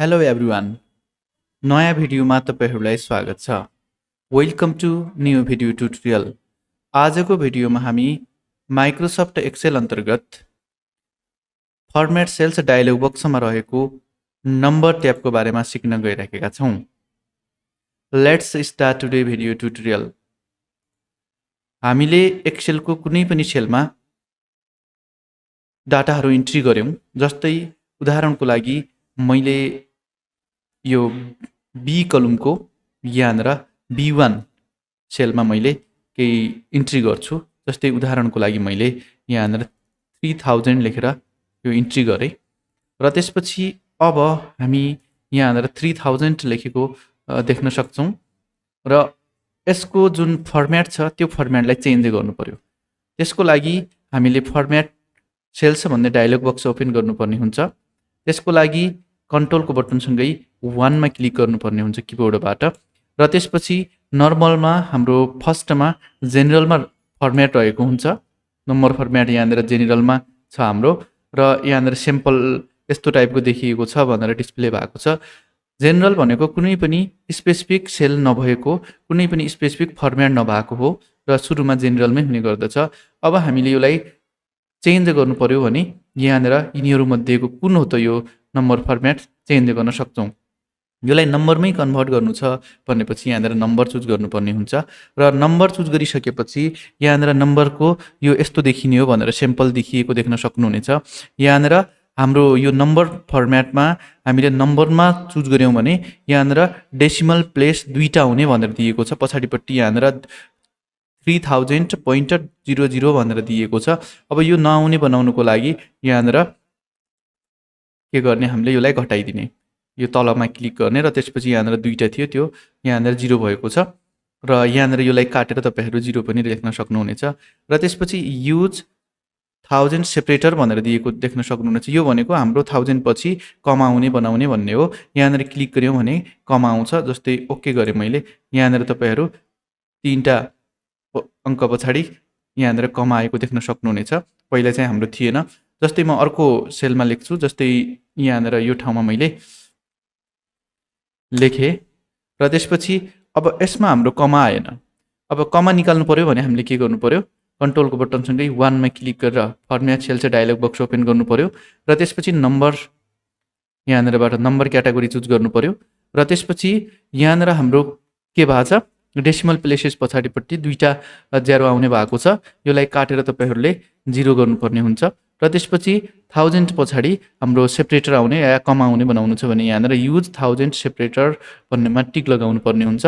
Hello everyone नयाँ भिडियोमा तपाईहरुलाई स्वागत छ। Welcome to new video tutorial. आजको भिडियोमा हामी माइक्रोसफ्ट एक्सेल अन्तर्गत फर्मेट सेल्स डायलग बक्समा रहेको नम्बर ट्याबको बारेमा सिक्न गइरहेका छौं। Let's start today video tutorial. हामीले एक्सेलको कुनै पनि सेलमा डाटाहरु इन्ट्री गर्यौं। जस्तै उदाहरणको लागि मैले यो बी कलमको यहाँनिर B1 सेलमा मैले केही इन्ट्री गर्छु। जस्तै उदाहरणको लागि मैले यहाँनिर 3000 लेखेर यो इन्ट्री गरे र त्यसपछि अब हामी यहाँनिर 3000 लेखेको देख्न सक्छौं र यसको जुन फर्मेट छ त्यो फर्मेटलाई चेन्ज गर्नु पर्यो। त्यसको लागि हामीले फर्मेट सेल्स भन्ने डायलग बक्स ओपन गर्नुपर्ने हुन्छ। त्यसको लागि कन्ट्रोलको बटनसँगै 1 मा क्लिक गर्नुपर्ने हुन्छ किबोर्डबाट र त्यसपछि नर्मलमा हाम्रो फर्स्टमा जेनरलमा फर्मेट रहेको हुन्छ। नम्बर फर्मेट यहाँनिर जेनरलमा छ हाम्रो र यहाँनिर सिम्पल यस्तो टाइपको देखिएको छ भनेर डिस्प्ले भएको छ। जेनरल भनेको कुनै पनि स्पेसिफिक सेल नभएको, कुनै पनि स्पेसिफिक फर्मेट नभएको हो र सुरुमा जेनरलमै हुने गर्दछ। अब हामीले यसलाई चेन्ज गर्नु पर्यो भने यहाँनिर यिनीहरु मध्येको कुन हो त यो नम्बर फर्मेट चेन्ज गर्न सक्छौं। यसलाई नम्बरमै कन्भर्ट गर्नु छ भनेपछि यहाँनिर नम्बर चुज गर्नुपर्ने हुन्छ र नम्बर चुज गरिसकेपछि यहाँनिर नम्बरको यो यस्तो देखिने हो भनेर सिम्पल देखिएको देख्न सक्नुहुनेछ। यहाँनिर हाम्रो यो नम्बर फर्मेटमा हामीले नम्बरमा चुज गर्यौं भने यहाँनिर डेसिमल प्लेस दुईटा हुने भनेर दिएको छ। पछाडिपट्टि यहाँनिर 3000.00 भनेर दिएको छ। अब यो नआउने बनाउनको लागि यहाँनिर के गर्ने, हामीले यसलाई घटाइदिने। यो तलमा क्लिक गर्ने र त्यसपछि यहाँनिर दुईटा थियो त्यो यहाँनिर 0 भएको छ र यहाँनिर यसलाई काटेर तपाईहरु 0 पनि लेख्न सक्नुहुनेछ र त्यसपछि युज 1000 सेपरेटर भनेर दिएको देख्न सक्नुहुनेछ। यो भनेको हाम्रो 1000 पछि कमा आउने बनाउने भन्ने हो। यहाँनिर क्लिक गर्यौं भने कमा आउँछ। जस्तै ओके गरे मैले, यहाँनिर तपाईहरु तीनटा अंक पछाडी यहाँनिर कमा आएको देख्न सक्नुहुनेछ। पहिला चाहिँ हाम्रो थिएन। जस्तै म अर्को सेलमा लेख्छु। जस्तै यहाँनिर यो ठाउँमा मैले लेखे र त्यसपछि अब यसमा हाम्रो कमा आएन। अब कमा निकाल्नु पर्यो भने हामीले के गर्नु पर्यो, कन्ट्रोलको बटनसँगै 1 मा क्लिक गरेर format cells dialog box open गर्नु पर्यो र त्यसपछि नम्बर यहाँनिरबाट नम्बर क्याटेगोरी चुज गर्नु पर्यो र त्यसपछि यहाँनिर हाम्रो के भएको छ, डेसिमल प्लेसेस पछाडिपट्टि दुईटा 0 आउने भएको छ। यसलाई काटेर तपाईहरुले 0 गर्नुपर्ने हुन्छ र त्यसपछि 1000 पछाडी हाम्रो सेपरेटर आउने या कमा आउने बनाउनु छ भने यहाँनिर युज 1000 सेपरेटर भन्नेमा टिक लगाउनु पर्ने हुन्छ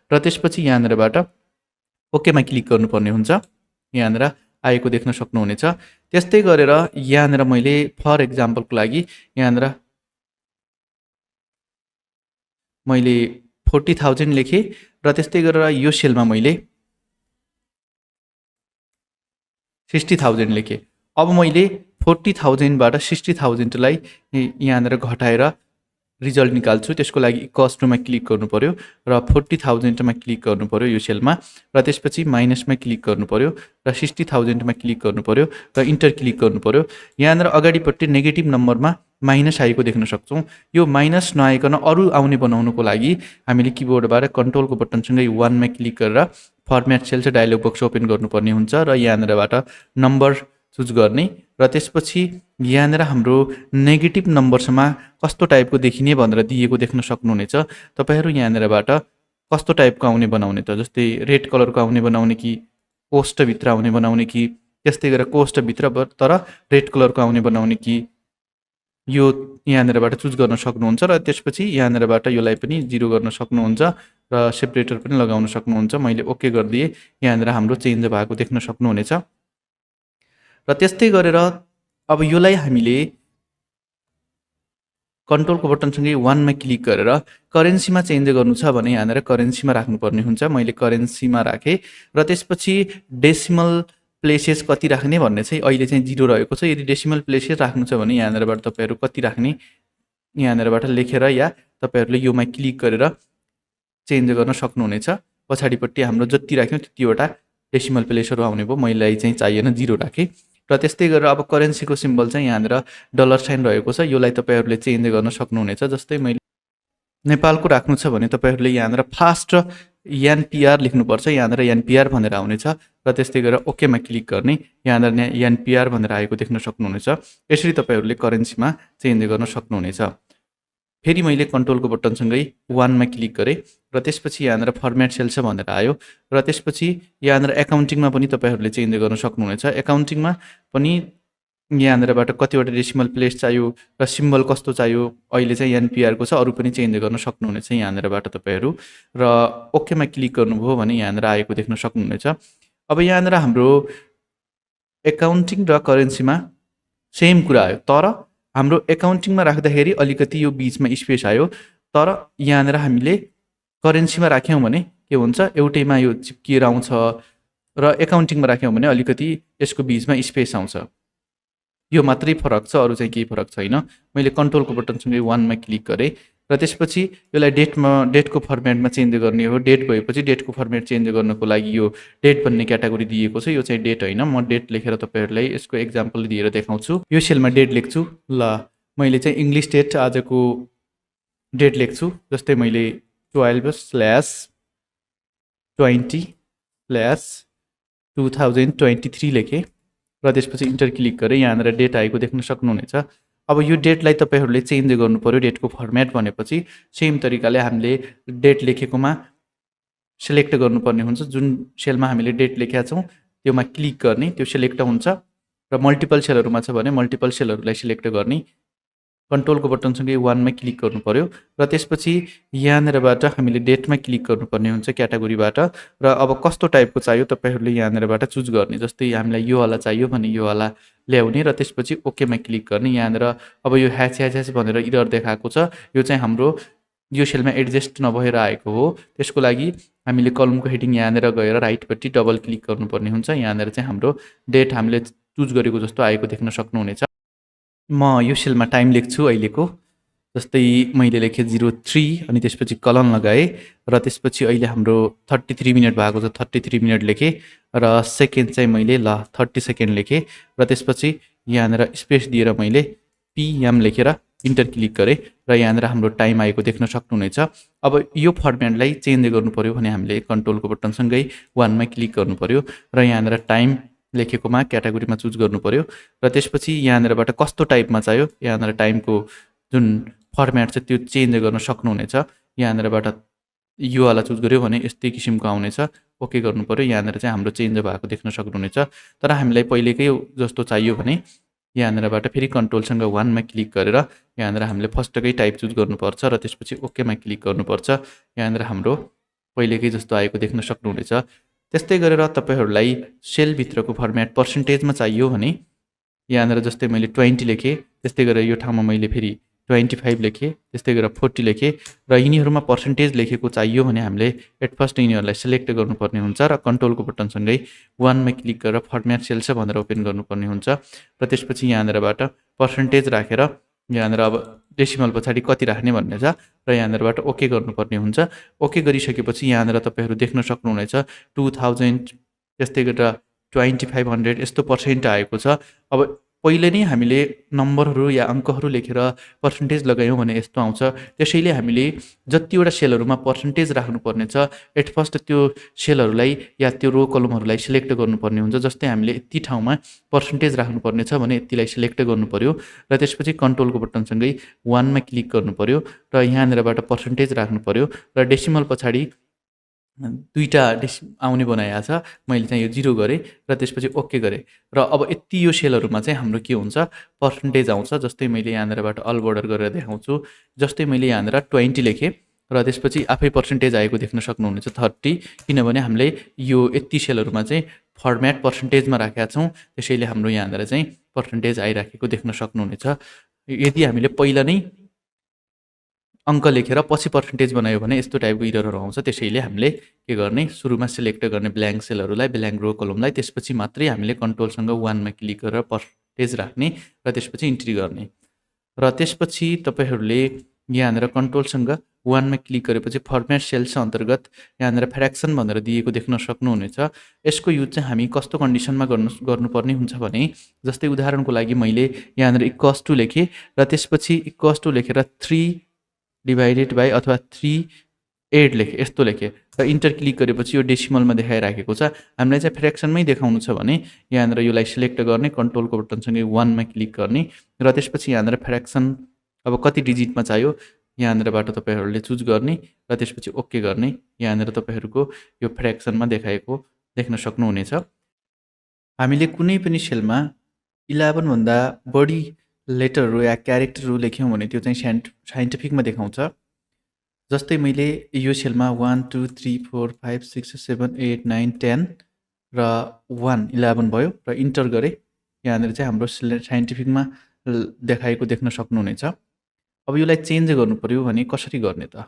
र त्यसपछि यहाँनिरबाट ओके मा क्लिक गर्नुपर्ने हुन्छ। यहाँनिर आएको देख्न सक्नुहुनेछ। त्यस्तै गरेर यहाँनिर मैले फर एक्जाम्पलको लागि यहाँनिर मैले 40000 लेखे र त्यस्तै गरेर यो सेलमा मैले 60000 लेखे। अब मैले 40000 बाट 60000 लाई यहाँनिर घटाएर रिजल्ट निकाल्छु। त्यसको लागि इक्वल्स टु मा क्लिक गर्नु पर्यो र 40000 मा क्लिक गर्नु पर्यो यो सेलमा र त्यसपछि माइनसमा क्लिक गर्नु पर्यो र 60000 मा क्लिक गर्नु पर्यो र इन्टर क्लिक गर्नु पर्यो। यहाँनिर अगाडिपट्टि नेगेटिभ नम्बरमा माइनस आएको देख्न सक्छौं। यो माइनस नआइकन अरु आउने बनाउनको लागि हामीले किबोर्डबाट कन्ट्रोलको बटनसँगै 1 मा क्लिक गरेर format cells dialog box open गर्नुपर्ने हुन्छ र यहाँनिरबाट नम्बर चुज गर्ने र त्यसपछि यहाँनिर हाम्रो नेगेटिभ नम्बर्समा कस्तो टाइपको देखिने भनेर दिएको देख्न सक्नुहुनेछ। तपाईहरु यहाँनिरबाट कस्तो टाइपको आउने बनाउने त, जस्तै रेड कलरको आउने बनाउने कि कोष्ट भित्र आउने बनाउने कि त्यस्तै गरेर कोष्ट भित्र तर रेड कलरको आउने बनाउने कि यो यहाँनिरबाट चुज गर्न सक्नुहुन्छ र त्यसपछि यहाँनिरबाट यसलाई पनि 0 गर्न सक्नुहुन्छ र सेपरेटर पनि लगाउन सक्नुहुन्छ। मैले ओके गर्दिए यहाँनिर हाम्रो चेन्ज भएको देख्न सक्नुहुनेछ र त्यस्तै गरेर अब यसलाई हामीले कन्ट्रोलको बटनसँगै 1 मा क्लिक गरेर करेन्सीमा चेन्ज गर्नु छ भने यहाँनिर करेन्सीमा राख्नुपर्ने हुन्छ। मैले करेन्सीमा राखे र त्यसपछि डेसिमल प्लेसेस कति राख्ने भन्ने चाहिँ अहिले चाहिँ 0 रहेको छ। यदि डेसिमल प्लेसेस राख्नु छ भने यहाँनिरबाट तपाईहरु कति राख्ने यहाँनिरबाट लेखेर या तपाईहरुले योमा क्लिक गरेर चेन्ज गर्न सक्नुहुनेछ। पछाडिपट्टि हाम्रो जति राख्यौं त्यतिवटा डेसिमल प्लेसहरु आउने भयो। मैले चाहिँ चाहिएन 0 राखे र त्यस्तै गरेर अब करेन्सीको सिम्बल चाहिँ यहाँनिर डलर साइन रहेको छ। यसलाई तपाईहरुले चेन्ज गर्न सक्नुहुनेछ। जस्तै मैले नेपालको राख्नु छ भने तपाईँहरूले यहाँनिर फास्ट एनपिआर लेख्नुपर्छ। यहाँनिर एनपिआर भनेर आउनेछ र त्यस्तै गरेर ओकेमा क्लिक गर्ने। यहाँनिर एनपिआर भनेर आएको देख्न सक्नुहुनेछ। यसरी तपाईँहरूले करेन्सीमा चेन्ज गर्न सक्नुहुनेछ। फेरि मैले कन्ट्रोलको बटनसँगै वानमा क्लिक गरेँ र त्यसपछि यहाँनिर फर्मेट सेल्स भनेर आयो र त्यसपछि यहाँनिर एकाउन्टिङमा पनि तपाईँहरूले चेन्ज गर्न सक्नुहुनेछ। एकाउन्टिङमा पनि यहाँनिरबाट कतिवटा डेसिमल प्लेस चाहियो र सिम्बल कस्तो चाहियो, अहिले चाहिँ एनपिआरको छ, अरू पनि चेन्ज गर्न सक्नुहुनेछ यहाँनिरबाट तपाईँहरू। र ओकेमा क्लिक गर्नुभयो भने यहाँनिर आएको देख्न सक्नुहुनेछ। अब यहाँनिर हाम्रो एकाउन्टिङ र करेन्सीमा सेम कुरा आयो, तर हाम्रो एकाउन्टिङमा राख्दाखेरि अलिकति यो बिचमा स्पेस आयो, तर यहाँनिर हामीले करेन्सीमा राख्यौँ भने के हुन्छ, एउटैमा यो चिप्किएर आउँछ र एकाउन्टिङमा राख्यौँ भने अलिकति यसको बिचमा स्पेस आउँछ। यो मात्रै फरक छ, अरू चाहिँ केही फरक छैन। मैले कन्ट्रोलको बटनसँगै वानमा क्लिक गरेँ र त्यसपछि यसलाई डेटको फर्मेटमा चेन्ज गर्ने हो। डेट भएपछि डेटको फर्मेट चेन्ज गर्नको लागि यो डेट भन्ने क्याटेगोरी दिएको छ। यो चाहिँ डेट होइन, म डेट लेखेर तपाईँहरूलाई यसको एक्जाम्पल दिएर देखाउँछु। यो सेलमा डेट लेख्छु। ल, मैले चाहिँ इङ्ग्लिस डेट आजको डेट लेख्छु। जस्तै मैले 12/20/2023 लेखेँ र त्यसपछि इन्टर क्लिक गरेँ। यहाँनिर डेट आएको देख्न सक्नुहुनेछ। अब यो डेटलाई तपाईँहरूले चेन्ज गर्नु पर्यो। डेटको फर्मेट भनेपछि सेम तरिकाले हामीले डेट लेखेकोमा सिलेक्ट गर्नुपर्ने हुन्छ। जुन सेलमा हामीले डेट लेखेका छौँ त्योमा क्लिक गर्ने, त्यो सिलेक्ट हुन्छ। र मल्टिपल सेलहरूमा छ भने मल्टिपल सेलहरूलाई सिलेक्ट गर्ने। कन्ट्रोलको बटनसँगै वानमा क्लिक गर्नु पर्यो र त्यसपछि यहाँनिरबाट हामीले डेटमा क्लिक गर्नुपर्ने हुन्छ क्याटेगोरीबाट। र अब कस्तो टाइपको चाहियो तपाईँहरूले यहाँनिरबाट चुज गर्ने। जस्तै हामीलाई यो वाला चाहियो भने यो वाला ल्याउने र त्यसपछि ओकेमा क्लिक गर्ने। यहाँनिर अब यो ह्याच भनेर इरर देखाएको छ, यो चाहिँ हाम्रो यो सेलमा एडजस्ट नभएर आएको हो। त्यसको लागि हामीले कलमको हेडिङ यहाँनिर गएर राइटपट्टि डबल क्लिक गर्नुपर्ने हुन्छ। यहाँनिर चाहिँ हाम्रो डेट हामीले चुज गरेको जस्तो आएको देख्न सक्नुहुनेछ। म यो सेलमा टाइम लेख्छु अहिलेको। जस्तै मैले लेखेँ 03 अनि त्यसपछि कलन लगाएँ र त्यसपछि अहिले हाम्रो 33 मिनट भएको छ, 33 मिनट लेखेँ र सेकेन्ड चाहिँ मैले 30 सेकेन्ड लेखेँ र त्यसपछि यहाँनिर स्पेस दिएर मैले PM लेखेर इन्टर क्लिक गरेँ र यहाँनिर हाम्रो टाइम आएको देख्न सक्नुहुनेछ। अब यो फर्मेटलाई चेन्ज गर्नु पर्यो भने हामीले कन्ट्रोलको बटनसँगै वानमा क्लिक गर्नु पर्यो र यहाँनिर टाइम लेखेकोमा क्याटेगोरीमा चुज गर्नु पर्यो र त्यसपछि यहाँनिरबाट कस्तो टाइपमा चाहियो, यहाँनिर टाइमको जुन फर्मेट छ त्यो चेन्ज गर्न सक्नुहुनेछ। यहाँनिरबाट यो वाला चुज गर्यो भने यस्तै किसिमको आउनेछ। ओके गर्नु पर्यो। यहाँनिर चाहिँ हाम्रो चेन्ज भएको देख्न सक्नुहुनेछ। तर हामीलाई पहिलेकै जस्तो चाहियो भने यहाँनिरबाट फेरि कन्ट्रोलसँग वानमा क्लिक गरेर यहाँनिर हामीले फर्स्टकै टाइप चुज गर्नुपर्छ र त्यसपछि ओकेमा क्लिक गर्नुपर्छ। यहाँनिर हाम्रो पहिलेकै जस्तो आएको देख्न सक्नुहुनेछ। त्यस्तै गरेर तपाईँहरूलाई सेलभित्रको फर्मेट पर्सेन्टेजमा चाहियो भने यहाँनिर जस्तै मैले 20 लेखेँ, त्यस्तै गरेर यो ठाउँमा मैले फेरि 25 लेखेँ, त्यस्तै गरेर 40 लेखेँ र यिनीहरूमा पर्सेन्टेज लेखेको चाहियो भने हामीले एट फर्स्ट यिनीहरूलाई सिलेक्ट गर्नुपर्ने हुन्छ र कन्ट्रोलको बटनसँगै वानमा क्लिक गरेर फर्मेट सेल्स भनेर ओपन गर्नुपर्ने हुन्छ र त्यसपछि यहाँनिरबाट पर्सेन्टेज राखेर यहाँनिर अब डेसिमल पछाडि कति राख्ने भन्ने छ र यहाँनिरबाट ओके गर्नुपर्ने हुन्छ। ओके गरिसकेपछि यहाँनिर तपाईँहरू देख्न सक्नुहुनेछ 2000 त्यस्तै गरेर 2500 यस्तो पर्सेन्ट आएको छ। अब पहिले नै हामीले नम्बरहरू या अङ्कहरू लेखेर पर्सेन्टेज लगायौँ भने यस्तो आउँछ। त्यसैले हामीले जतिवटा सेलहरूमा पर्सेन्टेज राख्नुपर्ने छ एट फर्स्ट त्यो सेलहरूलाई या त्यो रो कलमहरूलाई सिलेक्ट गर्नुपर्ने हुन्छ। जस्तै हामीले यति ठाउँमा पर्सेन्टेज राख्नुपर्ने छ भने यतिलाई सिलेक्ट गर्नु पर्यो र त्यसपछि कन्ट्रोलको बटनसँगै वानमा क्लिक गर्नु पर्यो र यहाँनिरबाट पर्सेन्टेज राख्नु पर्यो र डेसिमल पछाडि दुईवटा आउने बनाएको छ। मैले चाहिँ यो 0 गरेँ र त्यसपछि ओके गरेँ र अब यति यो सेलहरूमा चाहिँ हाम्रो के हुन्छ, पर्सेन्टेज आउँछ। जस्तै मैले यहाँनिरबाट अल बोर्डर गरेर देखाउँछु। जस्तै मैले यहाँनिर 20 लेखेँ र त्यसपछि आफै पर्सेन्टेज आएको देख्न सक्नुहुनेछ 30, किनभने हामीले यो यति सेलहरूमा चाहिँ फर्मेट पर्सेन्टेजमा राखेका छौँ। त्यसैले हाम्रो यहाँनिर चाहिँ पर्सेन्टेज आइराखेको देख्न सक्नुहुनेछ। यदि हामीले पहिला नै अङ्क लेखेर पछि पर्सेन्टेज बनायो भने यस्तो टाइपको इररहरू आउँछ। त्यसैले हामीले के गर्ने, सुरुमा सिलेक्ट गर्ने ब्ल्याङ्क सेलहरूलाई, ब्ल्याङ्क रो कलमलाई, त्यसपछि मात्रै हामीले कन्ट्रोलसँग वानमा क्लिक गरेर पर्सेन्टेज राख्ने र त्यसपछि इन्ट्री गर्ने। र त्यसपछि तपाईँहरूले यहाँनिर कन्ट्रोलसँग वानमा क्लिक गरेपछि फर्मेट सेल्स अन्तर्गत यहाँनिर फ्र्याक्सन भनेर दिएको देख्न सक्नुहुनेछ। यसको युज चाहिँ हामी कस्तो कन्डिसनमा गर्नुपर्ने हुन्छ भने, जस्तै उदाहरणको लागि मैले यहाँनिर इक्वल्स टु लेखेँ र त्यसपछि इक्वल्स टु लेखेर 3 डिभाइडेड बाई अथवा 3/8 लेखेँ, यस्तो लेखेँ र इन्टर क्लिक गरेपछि यो डेसिमलमा देखाइराखेको छ। हामीलाई चाहिँ फ्र्याक्सनमै देखाउनु छ भने यहाँनिर यसलाई सिलेक्ट गर्ने, कन्ट्रोलको बटनसँगै 1 मा क्लिक गर्ने र त्यसपछि यहाँनिर फ्र्याक्सन अब कति डिजिटमा चाहियो यहाँनिरबाट तपाईँहरूले चुज गर्ने र त्यसपछि ओके गर्ने। यहाँनिर तपाईँहरूको यो फ्र्याक्सनमा देखाएको देख्न सक्नुहुनेछ। हामीले कुनै पनि सेलमा 11 भन्दा बढी लेटरहरू या क्यारेक्टरहरू लेख्यौँ भने त्यो चाहिँ साइन्टिफिकमा देखाउँछ। जस्तै मैले यो सेलमा 1 2 3 4 5 6 7 8 9 10 र 11 भयो र इन्टर गरेँ। यहाँनिर चाहिँ हाम्रो साइन्टिफिकमा देखाएको देख्न सक्नुहुनेछ। अब यसलाई चेन्ज गर्नु पर्यो भने कसरी गर्ने त?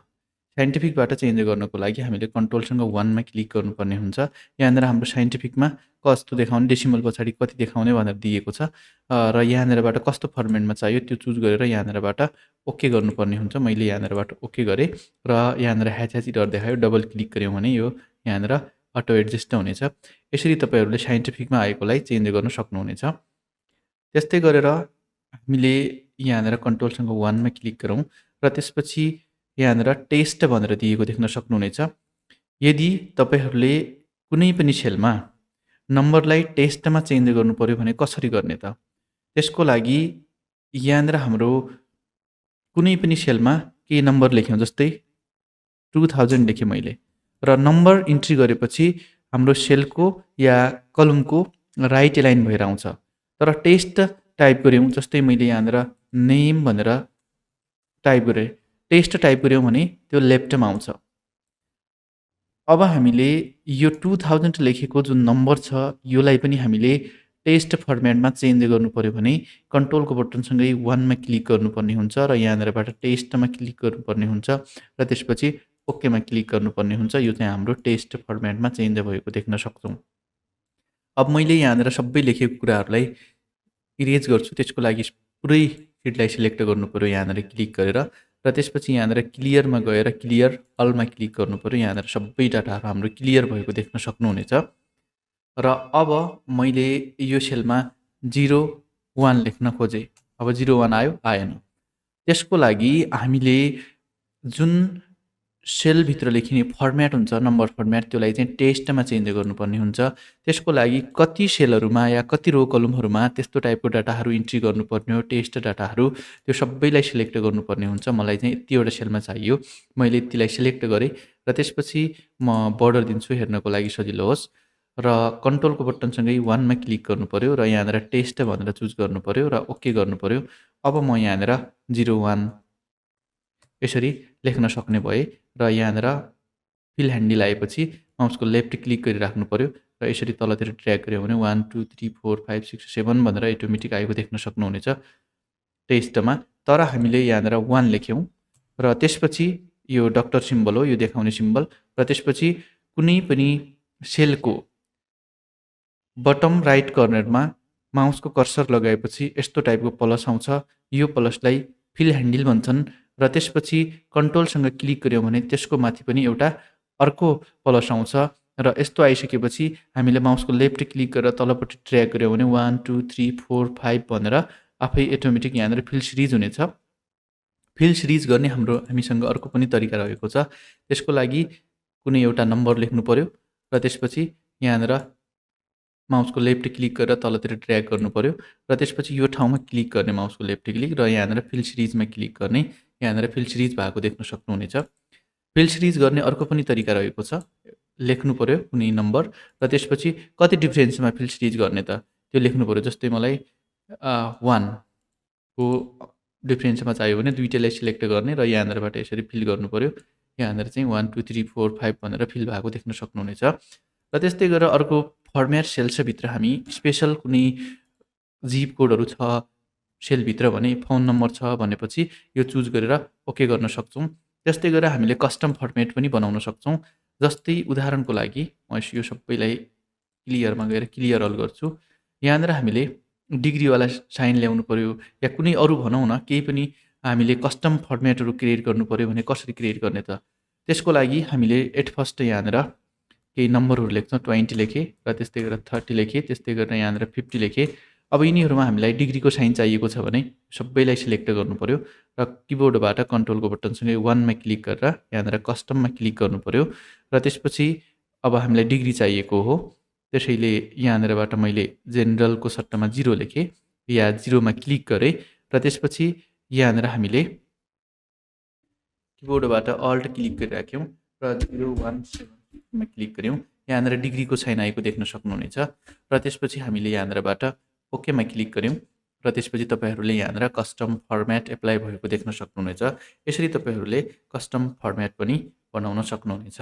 साइन्टिफिकबाट चेन्ज गर्नको लागि हामीले कन्ट्रोलसँग 1 मा क्लिक गर्नुपर्ने हुन्छ। यहाँनिर हाम्रो साइन्टिफिकमा कस्तो देखाउने, डेसिमल पछाडि कति देखाउने भनेर दिएको छ र यहाँनिरबाट कस्तो फर्मेटमा चाहियो त्यो चुज गरेर यहाँनिरबाट ओके गर्नुपर्ने हुन्छ। मैले यहाँनिरबाट ओके गरेँ र यहाँनिर ह्याच इरर देखायो। डबल क्लिक गऱ्यौँ भने यो यहाँनिर अटो एडजस्ट हुनेछ। यसरी तपाईँहरूले साइन्टिफिकमा आएकोलाई चेन्ज गर्न सक्नुहुनेछ। त्यस्तै गरेर हामीले यहाँनिर कन्ट्रोलसँग 1 मा क्लिक गरौँ र त्यसपछि यहाँनिर टेस्ट भनेर दिएको देख्न सक्नुहुनेछ। यदि तपाईँहरूले कुनै पनि सेलमा नम्बरलाई टेस्टमा चेन्ज गर्नु पर्यो भने कसरी गर्ने त? त्यसको लागि यहाँनिर हाम्रो कुनै पनि सेलमा केही नम्बर लेख्यौँ, जस्तै 2000 लेखेँ मैले र नम्बर इन्ट्री गरेपछि हाम्रो सेलको या कलमको राइट लाइन भएर आउँछ। तर टेस्ट टाइप गऱ्यौँ, जस्तै मैले यहाँनिर नेम भनेर टाइप गरेँ, टेस्ट टाइप गऱ्यौँ भने त्यो लेफ्टमा आउँछ। अब हामीले यो 2000 लेखेको जुन नम्बर छ यसलाई पनि हामीले टेस्ट फर्मेटमा चेन्ज गर्नु पर्यो भने कन्ट्रोलको बटनसँगै 1 मा क्लिक गर्नुपर्ने हुन्छ र यहाँनिरबाट टेस्टमा क्लिक गर्नुपर्ने हुन्छ र त्यसपछि ओकेमा क्लिक गर्नुपर्ने हुन्छ। यो चाहिँ हाम्रो टेस्ट फर्मेटमा चेन्ज भएको देख्न सक्छौँ। अब मैले यहाँनिर सबै लेखेको कुराहरूलाई इरेज गर्छु। त्यसको लागि पुरै सिटलाई सिलेक्ट गर्नु पर्यो यहाँनिर क्लिक गरेर र त्यसपछि यहाँनिर क्लियरमा गएर क्लियर अलमा क्लिक गर्नु पर्यो। यहाँनिर सबै डाटाहरू हाम्रो क्लियर भएको देख्न सक्नुहुनेछ। र अब मैले यो सेलमा 01 लेख्न खोजेँ। अब 01 आयो, आएन। त्यसको लागि हामीले जुन सेलभित्र लेखिने फर्मेट हुन्छ, नम्बर फर्मेट, त्यसलाई चाहिँ टेस्टमा चेन्ज गर्नुपर्ने हुन्छ। त्यसको लागि कति सेलहरूमा या कति रो कलमहरूमा त्यस्तो टाइपको डाटाहरू इन्ट्री गर्नुपर्ने हो, टेस्ट डाटाहरू, त्यो सबैलाई सिलेक्ट गर्नुपर्ने हुन्छ। मलाई चाहिँ यतिवटा सेलमा चाहियो, मैले यतिलाई सिलेक्ट गरेँ र त्यसपछि म बर्डर दिन्छु हेर्नको लागि सजिलो होस् र कन्ट्रोलको बटनसँगै 1 मा क्लिक गर्नु पर्यो र यहाँनिर टेस्ट भनेर चुज गर्नु पर्यो र ओके गर्नु पर्यो। अब म यहाँनिर 01 यसरी लेख्न सक्ने भए र यहाँनिर फिल ह्यान्डल आएपछि माउसको लेफ्ट क्लिक गरिराख्नु पर्यो र यसरी तलतिर ड्र्याग गऱ्यो भने 1 2 3 4 5 6 7 भनेर अटोमेटिक आएको देख्न सक्नुहुनेछ टेस्टमा। तर हामीले यहाँनिर 1 लेख्यौँ र त्यसपछि यो डक्टर सिम्बल हो, यो देखाउने सिम्बल, र त्यसपछि कुनै पनि सेलको बटम राइट कर्नरमा माउसको कर्सर लगाएपछि यस्तो टाइपको प्लस आउँछ। यो प्लसलाई फिल ह्यान्डल भन्छन् र त्यसपछि कन्ट्रोलसँग क्लिक गऱ्यौँ भने त्यसको माथि पनि एउटा अर्को प्लस आउँछ र यस्तो आइसकेपछि हामीले माउसको लेफ्ट क्लिक गरेर तलपट्टि ड्र्याग गऱ्यौँ भने 1 2 3 4 5 भनेर आफै अटोमेटिक यहाँनिर फिल सिरिज हुनेछ। फिल सिरिज गर्ने हामीसँग अर्को पनि तरिका रहेको छ। त्यसको लागि कुनै एउटा नम्बर लेख्नु पर्यो र त्यसपछि यहाँनिर माउसको लेफ्ट क्लिक गरेर तलतिर ड्र्याग गर्नु पर्यो र त्यसपछि यो ठाउँमा क्लिक गर्ने माउसको लेफ्ट क्लिक र यहाँनिर फिल सिरिजमा क्लिक गर्ने। यहाँनिर फिल सिरिज भएको देख्न सक्नुहुनेछ। फिल सिरिज गर्ने अर्को पनि तरिका रहेको छ। लेख्नु पर्यो कुनै नम्बर र त्यसपछि कति डिफरेन्समा फिल सिरिज गर्ने त त्यो लेख्नु पर्यो। जस्तै मलाई 1 को डिफरेन्समा चाहियो भने दुईटैलाई सिलेक्ट गर्ने र यहाँनिरबाट यसरी फिल गर्नु पर्यो। यहाँनिर चाहिँ 1 2 3 4 5 भनेर फिल भएको देख्न सक्नुहुनेछ। र त्यस्तै गरेर अर्को फर्मेट सेल्सभित्र हामी स्पेसल कुनै जिप कोडहरू छ सेलभित्र भने, फोन नम्बर छ भनेपछि यो चुज गरेर ओके गर्न सक्छौँ। त्यस्तै गरेर हामीले कस्टम फर्मेट पनि बनाउन सक्छौँ। जस्तै उदाहरणको लागि म यो सबैलाई क्लियरमा गएर क्लियर अल गर्छु। यहाँनिर हामीले डिग्रीवाला साइन ल्याउनु पर्यो या कुनै अरू भनौँ न केही पनि हामीले कस्टम फर्मेटहरू क्रिएट गर्नु पर्यो भने कसरी क्रिएट गर्ने त? त्यसको लागि हामीले एट फर्स्ट यहाँनिर केही नम्बरहरू लेख्छौँ। 20 लेखेँ र त्यस्तै गरेर 30 लेखेँ, त्यस्तै गरेर यहाँनिर 50 लेखेँ अब यिनीहरूमा हामीलाई डिग्रीको साइन चाहिएको छ भने सबैलाई सिलेक्ट गर्नु पऱ्यो र किबोर्डबाट कन्ट्रोलको बटनसँगै 1 मा क्लिक गरेर यहाँनिर कस्टममा क्लिक गर्नु पऱ्यो र त्यसपछि अब हामीलाई डिग्री चाहिएको हो, त्यसैले यहाँनिरबाट मैले जेनरलको सट्टामा 0 लेखेँ या 0 मा क्लिक गरेँ र त्यसपछि यहाँनिर हामीले किबोर्डबाट अल्ट क्लिक गरिराख्यौँ र 017 मा क्लिक गऱ्यौँ। यहाँनिर डिग्रीको साइन आएको देख्न सक्नुहुनेछ र त्यसपछि हामीले यहाँनिरबाट ओकेमा क्लिक गऱ्यौँ र त्यसपछि तपाईँहरूले यहाँनिर कस्टम फर्मेट एप्लाई भएको देख्न सक्नुहुनेछ। यसरी तपाईँहरूले कस्टम फर्मेट पनि बनाउन सक्नुहुनेछ।